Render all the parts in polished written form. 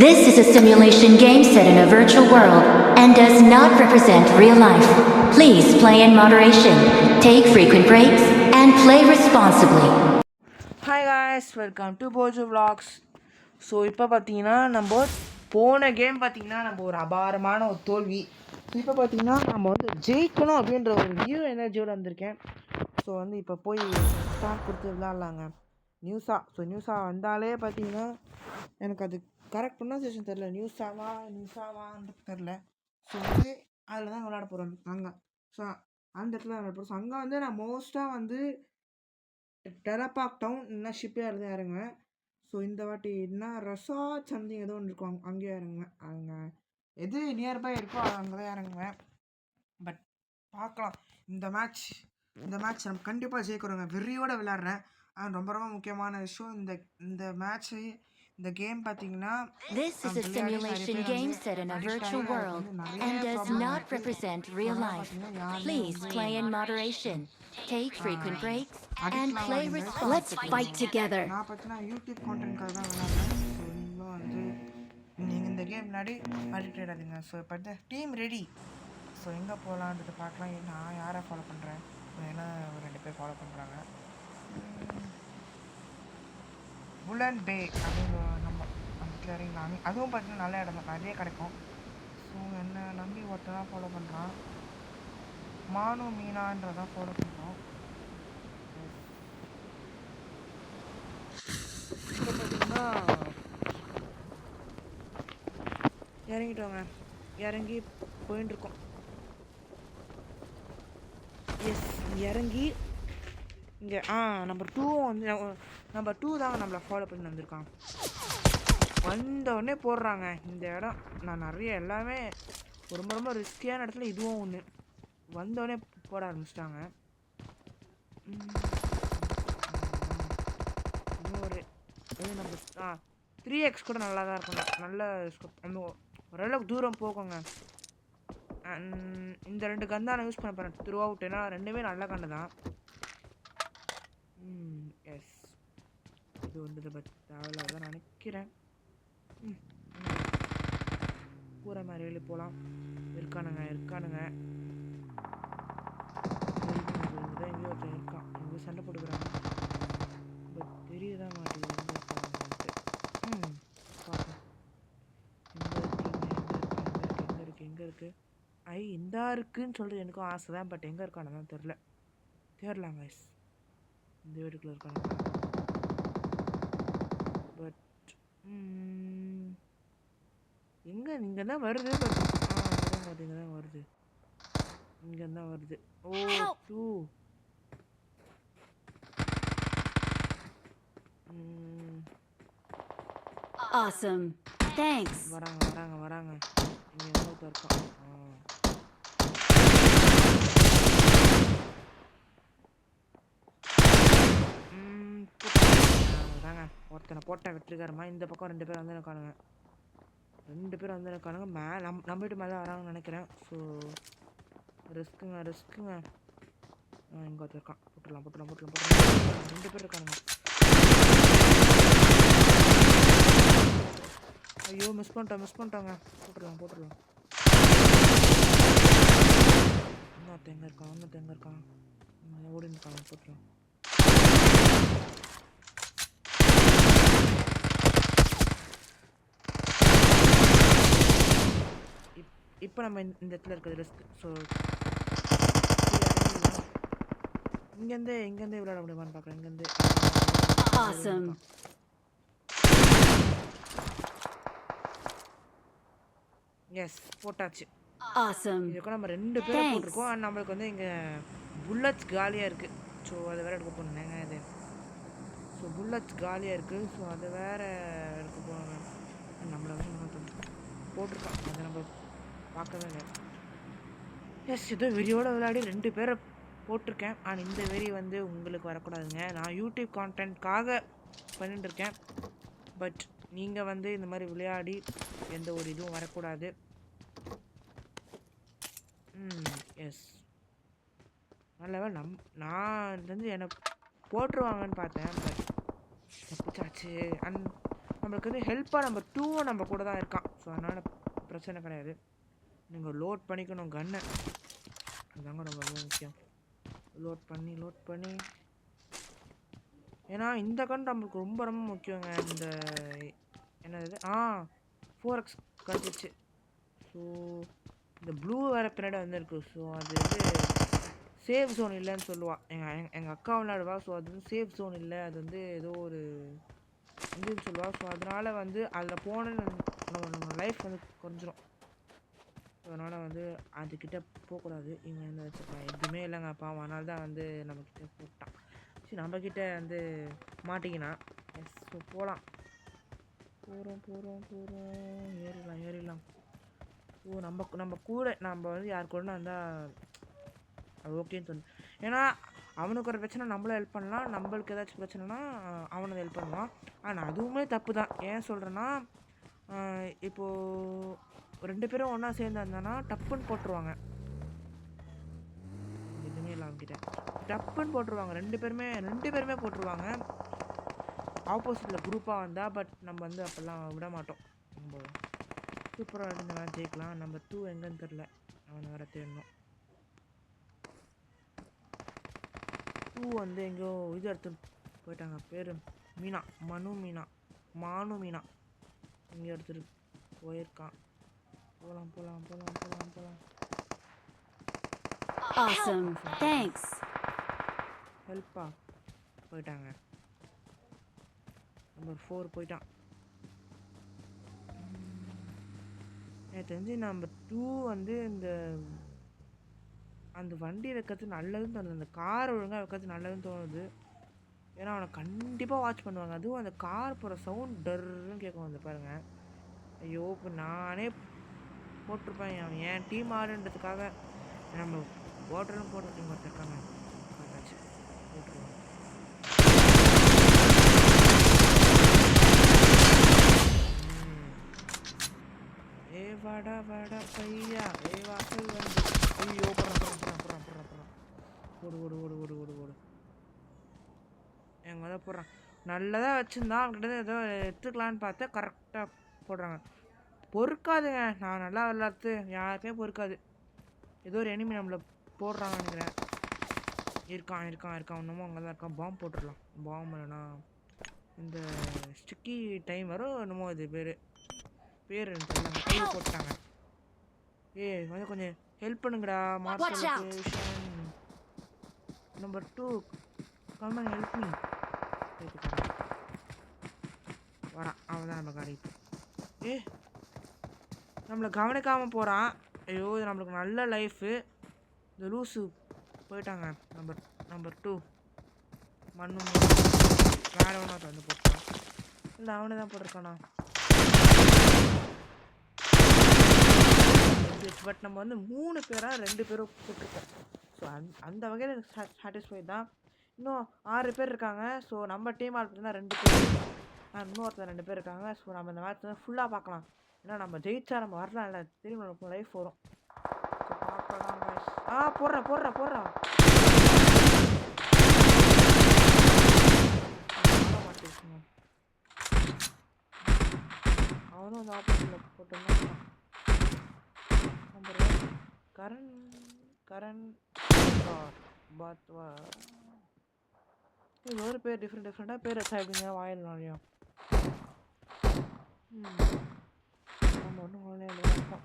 This is a simulation game set in a virtual world and does not represent real life. Please play in moderation, take frequent breaks, and play responsibly. Hi guys, welcome to Bojo Vlogs. So இப்போ பார்த்தீங்கன்னா நம்ம போன game பார்த்தீங்கன்னா நம்ம ஒரு அபாரமான ஒரு தோல்வி. இப்போ பார்த்தீங்கன்னா நம்ம வந்து ஜெயிக்கணும் அப்படின்ற ஒரு நியூ எனர்ஜியோடு வந்திருக்கேன். ஸோ வந்து இப்போ போய் ஸ்டார்ட் கொடுத்து விளாட்லாங்க நியூஸா வந்தாலே பார்த்தீங்கன்னா எனக்கு அது கரெக்ட் ப்ரொனன்சியேஷன் தெரில, நியூஸாவான்றது தெரில. ஸோ வந்து அதில் தான் விளையாட போகிறோம் அங்கே. ஸோ அந்த இடத்துல விளையாட போகிறோம். ஸோ அங்கே வந்து நான் மோஸ்ட்டாக வந்து டெரபாக் டவுன் இல்லைன்னா ஷிப்யார்டு தான் இறங்குவேன். ஸோ இந்த வாட்டி என்ன ரெசார்ட் சம்திங் ஏதோ ஒன்று இருக்கும், அங்கேயே இறங்குவேன். அங்கே எது நியர்பை இருக்கோ அங்கே தான் இறங்குவேன். பட் பார்க்கலாம். இந்த மேட்ச் நம்ம கண்டிப்பாக ஜெயிக்கிறோங்க. வெறியோடு விளையாடுறேன். ரொம்ப ரொம்ப முக்கியமான விஷயம், இந்த மேட்ச்சு இந்த கேம் பார்த்தீங்கன்னா This is a simulation game set in a virtual world and does not represent real life. Please play in moderation, take frequent breaks, and play responsibly. Let's fight together. நான் பார்த்தீங்கன்னா YouTube கான்டென்ட்காக தான் விளையாடுறேன். So நீங்களும் வந்து நீங்கள் இந்த game விளையாடி addict ஆகிடாதீங்க. So இப்போ இந்த டீம் ரெடி. ஸோ எங்கே போகலான்றது பார்க்கலாம். நான் யாரை ஃபாலோ பண்ணுறேன், ஏன்னா ஒரு 2 பேர் ஃபாலோ பண்ணுறாங்க. புலன் பே அப்படின்னு நம்ம இறங்கினாங்க. அதுவும் பார்த்தீங்கன்னா நல்ல இடம் தான், நிறைய கிடைக்கும். ஸோ என்ன நம்பி ஒருத்தர் தான் ஃபாலோ பண்ணுறான், மானு மீனான்றதான் ஃபாலோ பண்ணுறோம். இப்போ பார்த்தீங்கன்னா இறங்கிட்டோங்க, இறங்கி போயின்ட்டுருக்கோம். எஸ், இறங்கி இங்கே நம்பர் 2 வந்து நம்பர் 2 தாங்க நம்மளை ஃபாலோ பண்ணி வந்திருக்கான். வந்தவுடனே போடுறாங்க இந்த இடம். நான் நிறைய எல்லாமே ரொம்ப ரொம்ப ரிஸ்கியான இடத்துல இதுவும் ஒன்று. வந்தோடனே போட ஆரம்பிச்சிட்டாங்க. இன்னொரு நம்ம 3x கூட நல்லா தான் இருக்கும், நல்ல ஓரளவுக்கு தூரம் போகுங்க. இந்த 2 கன் தான் நான் யூஸ் பண்ண போகிறேன் த்ரூ அவுட், ஏன்னா ரெண்டுமே நல்ல கன்று தான். எஸ், இது வந்து பட் தேவையில்லாதான் நினைக்கிறேன். பூரா மாதிரி வெளியே போகலாம். இருக்கானுங்க எங்கேயோ ஒருத்தன் இருக்கான், எங்கேயோ சண்டை போட்டுக்கிறாங்க. பட் தெரியதான் மாட்டேங்குது பார்ப்போம். எங்கே இருக்கு இந்த இருக்குன்னு சொல்லிட்டு எனக்கும் ஆசை தான். பட் எங்கே இருக்கானு தான் தெரிலாங்க கைஸ். இந்த வீட்டுக்குள்ளே இருக்காங்க. பட் எங்கே இங்கே தான் வருது. பட் இங்கே தான் வருது, இங்கே தான் வருது. Awesome. Thanks. வராங்க இங்கே இன்னொருத்தர் இருக்கான். ஒருத்தனை போட்டேன் வெற்றிகரமாக. இந்த பக்கம் 2 பேர் வந்து இருக்கானுங்க, 2 பேர் வந்து இருக்கானுங்க. நம்ம வீட்டு மேலே வராங்கன்னு நினைக்கிறேன். ஸோ ரிஸ்க்குங்க. இங்கே ஒருத்தர் இருக்கான், போட்டுடலாம். 2 பேர் இருக்கானுங்க. ஐயோ மிஸ் பண்ணிட்டோங்க. போட்டுடலாம். இன்னொருத்தன் எங்கே இருக்கான், ஓடி இருக்கான். போட்டுடலாம். இப்போ நம்ம இந்த இடத்துல இருக்கிறது ரிஸ்க். ஸோ இங்கேருந்தே விளையாட முடியுமான்னு பார்க்குறேன். இங்கேருந்து எஸ் போட்டாச்சு. இதுக்கும் நம்ம 2 பேரும் போட்டிருக்கோம். அண்ட் நம்மளுக்கு வந்து இங்கே புல்லட்ஸ் காலியாக இருக்குது. ஸோ அதை வேறு எடுக்க போனேங்க இது. ஸோ புல்லட்ஸ் காலியாக இருக்குது. ஸோ அதை வேறு எடுக்க போனாங்க. நம்மளை வந்து போட்டிருக்கோம், அதை நம்ம பார்க்கவே இல்லை. எஸ், ஏதோ வெறியோடு விளையாடி 2 பேரை போட்டிருக்கேன். ஆனால் இந்த வெறி வந்து உங்களுக்கு வரக்கூடாதுங்க. நான் யூடியூப் கான்டென்ட்காக பண்ணிட்டுருக்கேன். பட் நீங்கள் வந்து இந்த மாதிரி விளையாடி எந்த ஒரு இதுவும் வரக்கூடாது. எஸ், நல்ல நான் வந்து என்னை போட்டுருவாங்கன்னு பார்த்தேன். பட் தப்பிச்சாச்சு. நம்மளுக்கு வந்து ஹெல்ப்பாக நம்பர் 2 நம்ம கூட தான் இருக்கான். ஸோ அதனால் பிரச்சனை கிடையாது. நீங்கள் லோட் பண்ணிக்கணும் கன்னை, அதுதாங்க ரொம்ப ரொம்ப முக்கியம். லோட் பண்ணி ஏன்னா இந்த கன் நம்மளுக்கு ரொம்ப ரொம்ப முக்கியங்க. இந்த என்னது 4x கிடச்சிச்சு. ஸோ இந்த ப்ளூ வேறு பின்னாடி வந்துருக்கு. ஸோ அது வந்து சேஃப் ஜோன் இல்லைன்னு சொல்லுவாள் எங்கள் அக்கா விளையாடுவா. ஸோ அது வந்து சேஃப் ஜோன் இல்லை, அது வந்து ஏதோ ஒரு இதுன்னு சொல்லுவாள். ஸோ அதனால் வந்து அதில் போன நம்ம லைஃப் வந்து குறைஞ்சிரும். ஸோ அதனால் வந்து அதுக்கிட்ட போகக்கூடாது. இவன் என்ன வச்சுருக்கான், எதுவுமே இல்லைங்க பாவம், அதனால தான் வந்து நம்மக்கிட்ட போட்டான். சரி நம்மக்கிட்ட வந்து மாட்டிக்கினான். எஸ் ஸோ போகலாம், போகிறோம் ஏறிடலாம். ஸோ நம்ம கூட நம்ம வந்து யார் கூட வந்தால் அது ஓகேன்னு தோணும். ஏன்னா அவனுக்கு ஒரு பிரச்சனை நம்மளும் ஹெல்ப் பண்ணலாம், நம்மளுக்கு ஏதாச்சும் பிரச்சனைனா அவனை ஹெல்ப் பண்ணுவான். ஆனால் அதுவுமே தப்பு தான். ஏன் சொல்கிறேன்னா, இப்போது 2 பேரும் ஒன்றா சேர்ந்து இருந்தானா டப்புன்னு போட்டுருவாங்க. எதுவுமே இல்லை அவன்கிட்ட, டப்புன்னு போட்டுருவாங்க. 2 பேருமே போட்டுருவாங்க ஆப்போசிட்டில் குரூப்பாக வந்தால். பட் நம்ம வந்து அப்போல்லாம் விட மாட்டோம். நம்ம சூப்பராக இருந்தவன் ஜெயிக்கலாம். நம்பர் 2 எங்கன்னு தெரில, அவனை வேறு தேடணும். 2 வந்து எங்கேயோ இது எடுத்துன்னு போயிட்டாங்க. பேர் மீனா, மானு மீனா இங்கே எடுத்துகிட்டு போயிருக்கான். போகலாம். Awesome. Thanks. ஹெல்ப்பா போயிட்டாங்க. நம்பர் 4 போயிட்டான். எனக்கு தெரிஞ்சு நம்பர் 2 வந்து அந்த வண்டி வைக்கிறது நல்லதுன்னு தோணுது, அந்த கார் ஒழுங்காக வைக்கிறது நல்லதுன்னு தோணுது. ஏன்னா அவனை கண்டிப்பாக வாட்ச் பண்ணுவாங்க. அதுவும் அந்த கார் போகிற சவுண்ட் டர்ன்னு கேட்கும். வந்து பாருங்கள், ஐயோ இப்போ நானே போட்டிருப்பேன். அவன் என் டீம் ஆடுன்றதுக்காக நம்ம ஓட்டலும் போட்டு இருக்காங்க. போட்டுருவாங்க. வாடா பையா, வாசல் வந்து ஐயோ போடுறான். ஓடு எங்க தான் போடுறான். நல்லதாக வச்சுருந்தான், அவன்கிட்ட ஏதோ எடுத்துக்கலான்னு பார்த்தா கரெக்டாக போடுறாங்க. பொறுக்காதுங்க, நான் நல்லா விளாட்றது யாருக்குமே பொறுக்காது. ஏதோ ஒரு எனிமி நம்மளை போடுறாங்கன்னு நினைக்கிறேன். இருக்கான் இன்னமும் அங்கே தான் இருக்கான். பாம்பு போட்டுடலாம். பாம்பு இல்லைனா இந்த ஸ்டிக்கி டைம் வரும் என்னமோ, இது பேர் கையில் போட்டாங்க. வந்து கொஞ்சம் ஹெல்ப் பண்ணுங்கடா. Mark number 2 comment help me. வரான் அவன் தான் நம்ம காரி. நம்மளை கவனிக்காமல் போகிறான். ஐயோ இது நம்மளுக்கு நல்ல லைஃபு. இந்த லூஸு போயிட்டாங்க. நம்பர் 2 மண்ணு வேறு ஒன்றா வந்து போட்டான். இல்லை அவனை தான் போட்டிருக்கானா. பட் நம்ம வந்து 3 பேராக 2 பேரும் போட்டிருக்கோம். ஸோ அந்த வகையில் எனக்கு சாட்டிஸ்ஃபை தான். இன்னும் 6 பேர் இருக்காங்க. ஸோ நம்ம டீம் ஆள் பார்த்தீங்கன்னா 2 பேர், இன்னொருத்தர் 2 பேர் இருக்காங்க. ஸோ நம்ம இந்த மேட்ச் வந்து ஃபுல்லாக பார்க்கலாம். ஏன்னா நம்ம ஜெயிச்சா நம்ம வரலாம் இல்லை, திரும்பி நமக்கு லைஃப் வரும். ஸோ பார்க்கலாம். போடுறா அவனும் அந்த ஆப்போசிட்டில் போட்டோம்னா நம்பர் 1 கரண் பாத்வா. இது ஒரு பேர் டிஃப்ரெண்ட்டாக பேர் வச்சா எப்படிங்க வாயில் நாளையும் நம்ம ஒன்றும் வாழையில்தான்.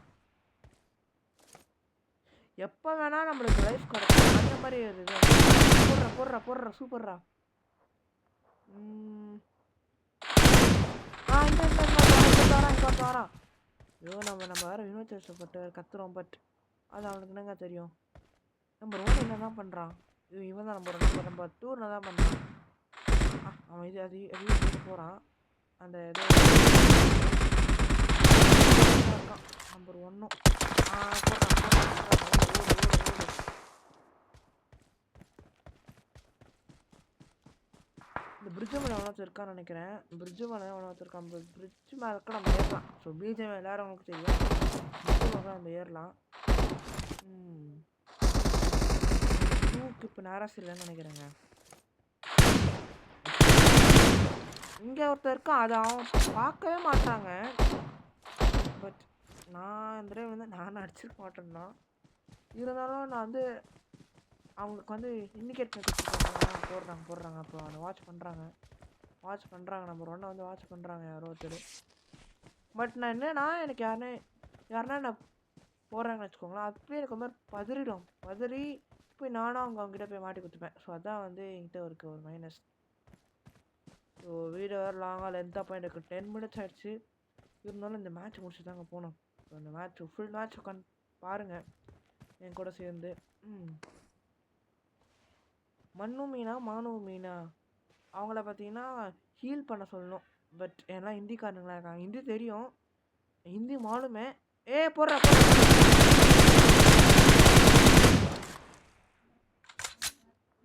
எப்போ வேணால் நம்மளுக்கு லைஃப் கிடைக்கும் அந்த மாதிரி ஒரு இது. போடுறா சூப்பர்ரா. இங்கே வரான். ஐயோ நம்ம வேறு வினோச்சப்பட்டு கத்துறோம். பட் அது அவனுக்கு என்னங்க தெரியும். நம்பர் 1 என்ன தான் பண்ணுறான். இவன் தான் நம்பர் 2 என்ன தான் பண்ணுறான். அவன் அது போகிறான். அந்த ஏதோ இருக்கான் நம்பர் 1. இந்த பிரிட்ஜு மேலே எவ்வளோ இருக்கான்னு நினைக்கிறேன். பிரிட்ஜு மேலே எவ்வளோ இருக்கான். பிரிட்ஜு மேலே இருக்க நம்ம ஏறலாம். ஸோ பிஜிஎம் எல்லாரும் உங்களுக்கு தெரியும். பிரிட்ஜு மேலே நம்ம ஏறலாம். 2க்கு இப்போ நேராக இல்லைன்னு நினைக்கிறேங்க. இங்கே ஒருத்தர் இருக்கான், அதை அவன் பார்க்கவே மாட்டாங்க. பட் நான் இந்த தடவை வந்து நான் அடிச்சிருக்க மாட்டேன் தான். இருந்தாலும் நான் வந்து அவங்களுக்கு வந்து இண்டிகேட் பண்ணி கொடுத்துருக்காங்க, போடுறாங்க. அப்புறம் அதை வாட்ச் பண்ணுறாங்க. நம்ம ஒன்றை வந்து வாட்ச் பண்ணுறாங்க யாரோ ஒருத்தர். பட் நான் என்னன்னா எனக்கு யாருன்னா நான் போடுறாங்கன்னு வச்சுக்கோங்களேன், அப்பயே எனக்கு ஒரு மாதிரி பதறி போய் நானும் அவங்ககிட்ட போய் மாட்டி கொடுத்துப்பேன். ஸோ அதான் வந்து என்கிட்ட இருக்க ஒரு மைனஸ். ஸோ வீடியோ வேறு லாங்காக லென்த்தாக போய் எனக்கு 10 மினிட்ஸ் ஆகிடுச்சு. இருந்தாலும் இந்த மேட்ச் முடிச்சு தாங்க போனோம். ஸோ அந்த ஃபுல் மேட்ச் உட்காந்து பாருங்கள் என் கூட சேர்ந்து. மண்ணு மீனா அவங்கள பார்த்தீங்கன்னா ஹீல் பண்ண சொல்லணும். பட் எல்லாம் ஹிந்திக்காரங்களா இருக்காங்க, ஹிந்தி தெரியும், ஹிந்தி மாலுமே. போடுறா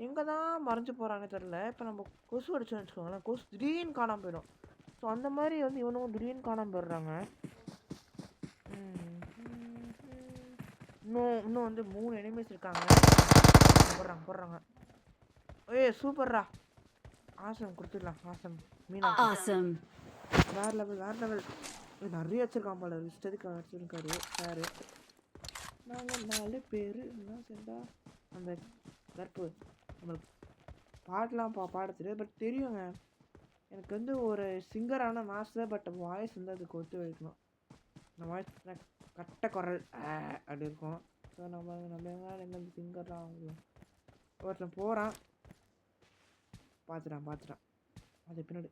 எங்கே தான் மறைஞ்சு போகிறாங்க தெரில. இப்போ நம்ம கொசு அடிச்சோன்னு வச்சுக்கோங்களேன், கொசு திடீர்னு காணாமல் போயிடும். ஸோ அந்த மாதிரி வந்து இவனும் திடீர்னு காணாமல் போயிடுறாங்க. இன்னும் வந்து 3 எனிமீஸ் இருக்காங்க. போடுறாங்க. சூப்பர்ரா, ஆசம் கொடுத்துடலாம். ஆசம் மீனா வேற லெவல். நிறைய வச்சிருக்கான் போல, இஷ்டத்துக்கு வச்சிருக்காரு சாரு. நாங்கள் 4 பேர் என்ன சேர்ந்தா அந்த கற்பு நம்மளுக்கு பாடலாம் பாட தெரியாது. பட் தெரியுங்க எனக்கு வந்து ஒரு சிங்கரான மாஸ்டர். பட் வாய்ஸ் வந்து அதுக்கு ஒத்து வைக்கணும். அந்த வாய்ஸ் கட்ட குரல் அப்படி இருக்கும். ஸோ நம்ம எங்கே சிங்கர்லாம் ஆகும். ஒருத்தன் போகிறான், பார்த்துட்டான் அது பின்னாடி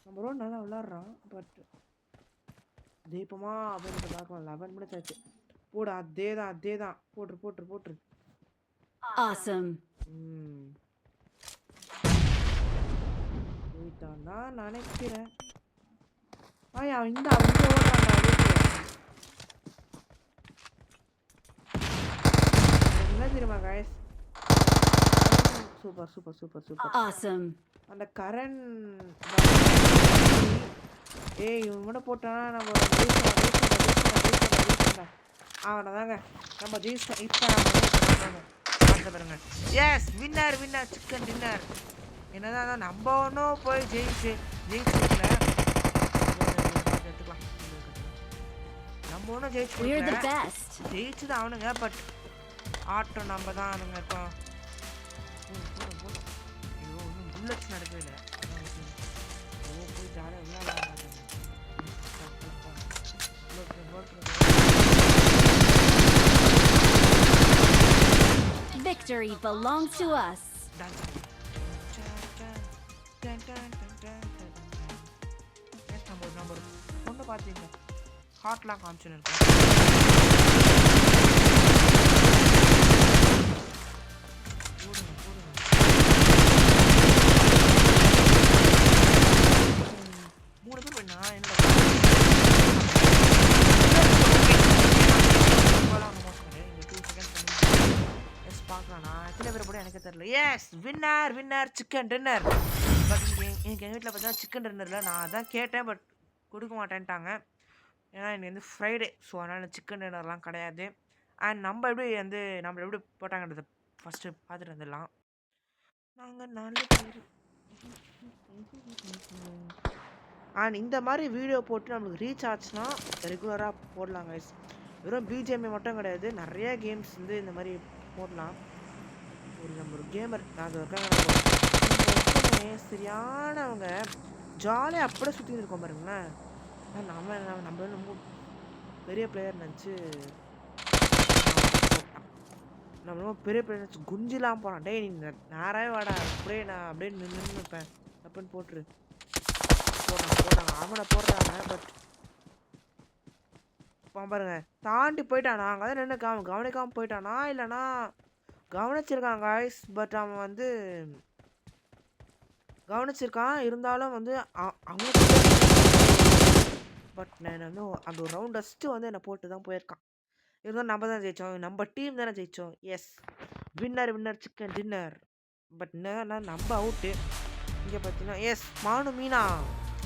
நம்ம ரோடு நல்லா விளாட்றான். பட் தீபமா அப்படின்னு பார்க்கலாம். 11 மினிட்ஸ் ஆச்சு. போடு, அதே தான் போட்டுரு. போயிட்டான் தான் நினைக்கிறேன். அவன் இங்கே ஓடுறாங்க. என்ன தெரியுமா கைஸ், சூப்பர். அந்த கரண் இவன் கூட போட்டானா நம்ம அவனை தாங்க நம்ம ஜெயிச்சோம். இப்போ நம்ம பாருங்க. Yes, winner chicken dinner. என்னதான் நம்ம ஒன்றும் போய் ஜெயிச்சுக்கல, எடுத்துக்கலாம். நம்ம ஒன்றும் ஜெயிச்சது அவனுங்க. பட் ஆட்டம் நம்ம தான் அவனுங்க இருக்கோம். ஐயோ, ஒன்றும் புல்லட்ஸ் நடக்கவே இல்லை. போய் ஜாலியாக விளையாட. Victory belongs to us. Number ஒன்று பார்த்தீங்க, ஹாட்லாம் காமிச்சுன்னு இருக்கு. மூணு பேர் பண்ணா என்ன பார்க்கலாம்ண்ணா. எத்தனை பேர் கூட எனக்கு தெரியல. Yes, winner chicken dinner. But எனக்கு எங்கள் வீட்டில் பார்த்தீங்கன்னா சிக்கன் டின்னரில் நான் அதான் கேட்டேன். பட் கொடுக்க மாட்டேன்ட்டாங்க. ஏன்னா எனக்கு வந்து ஃப்ரைடே. ஸோ அதனால் சிக்கன் டின்னர்லாம் கிடையாது. அண்ட் நம்ம எப்படி போட்டாங்கன்றதை ஃபஸ்ட்டு பார்த்துட்டு வந்துடலாம். நாங்கள் 4 பேர். அண்ட் இந்த மாதிரி வீடியோ போட்டு நம்மளுக்கு ரீச் ஆச்சுன்னா ரெகுலராக போடலாம் கைஸ். வெறும் பிஜிஎம்ஐ மட்டும் கிடையாது, நிறைய கேம்ஸ் வந்து இந்த மாதிரி போடலாம். நம்ம ஒரு கேமர் அது இருக்காங்க, சரியானவங்க ஜாலியாக அப்படியே சுற்றிட்டு இருக்கோம் பாருங்களேன். நம்ம ரொம்ப பெரிய பிளேயர் நினச்சி நம்ம ரொம்ப பெரிய பிளேயர் நினச்சி குஞ்சிலாம் போனான். டே நீ நேராகவே வாடா, அப்படியே நான் அப்படியே நின்று இருப்பேன் அப்படின்னு போட்டுரு போடுறாங்க. அவனை போடுறாங்க. பட் பாருங்க தாண்டி போயிட்டானா, அங்கே தான் நின்று கவனிக்காமல் போயிட்டானா இல்லைனா கவனிச்சிருக்கான் காய்ஸ். பட் அவன் வந்து கவனிச்சிருக்கான், இருந்தாலும் வந்து அவனுக்கு பட் நான் வந்து அந்த ஒரு ரவுண்ட் ஃபஸ்ட்டு வந்து என்னை போட்டு தான் போயிருக்கான். இருந்தாலும் நம்ம தான் ஜெயித்தோம், நம்ம டீம் தானே ஜெயித்தோம். Yes, winner chicken dinner. But என்னன்னா நம்ம அவுட்டு. இங்கே பார்த்தீங்கன்னா எஸ் மீனா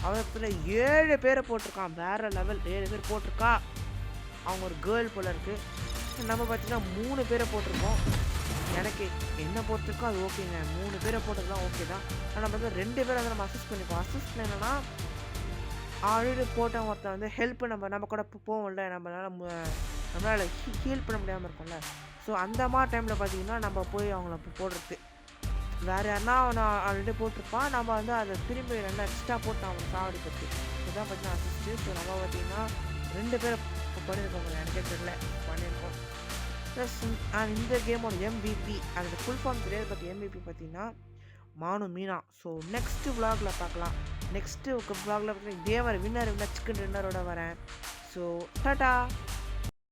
அவத்துல 7 பேரை போட்டிருக்கான். வேறு லெவல் 7 பேர் போட்டிருக்கா. அவங்க ஒரு கேர்ள் போல இருக்குது. நம்ம பார்த்தீங்கன்னா 3 பேரை போட்டிருக்கோம். எனக்கு என்ன பொறுத்திருக்கோ அது ஓகேங்க. 3 பேரை போட்டதுலாம் ஓகே தான். ஆனால் நம்ம வந்து 2 பேரை வந்து நம்ம அசிஸ்ட் பண்ணிப்போம். அசிஸ்ட் என்னன்னா ஆல்ரெடி போட்டவன் ஒருத்தன் வந்து ஹெல்ப் நம்ம கூட போவோம்ல, நம்மளால் ஹீல் பண்ண முடியாமல் இருக்கும்ல. ஸோ அந்த மாதிரி டைமில் பார்த்தீங்கன்னா நம்ம போய் அவங்கள போடுறது. வேறு யாருன்னா அவனை ஆல்ரெடி போட்டிருப்பான், நம்ம வந்து அதை திரும்பி 2 எக்ஸ்ட்ரா போட்டு அவனை சாவடிக்கிறது. இதுதான் பார்த்தீங்கன்னா அசிஸ்ட்டு. ஸோ நம்ம பார்த்தீங்கன்னா 2 பேரை பண்ணியிருக்கோங்க, எனக்கே தெரியல பண்ணியிருக்கோம். ப்ளஸ் இந்த கேமோட MVP அதோட ஃபுல் ஃபார்ம் தெரியாது, பட் MVP பார்த்தீங்கன்னா மானு மீனா. ஸோ நெக்ஸ்ட்டு விலாகில் பார்க்கலாம். நெக்ஸ்ட்டு விலாகில் பார்த்தீங்கன்னா இதே மாதிரி வின்னர் சிக்கன் டின்னரோட வரேன். ஸோ டாடா.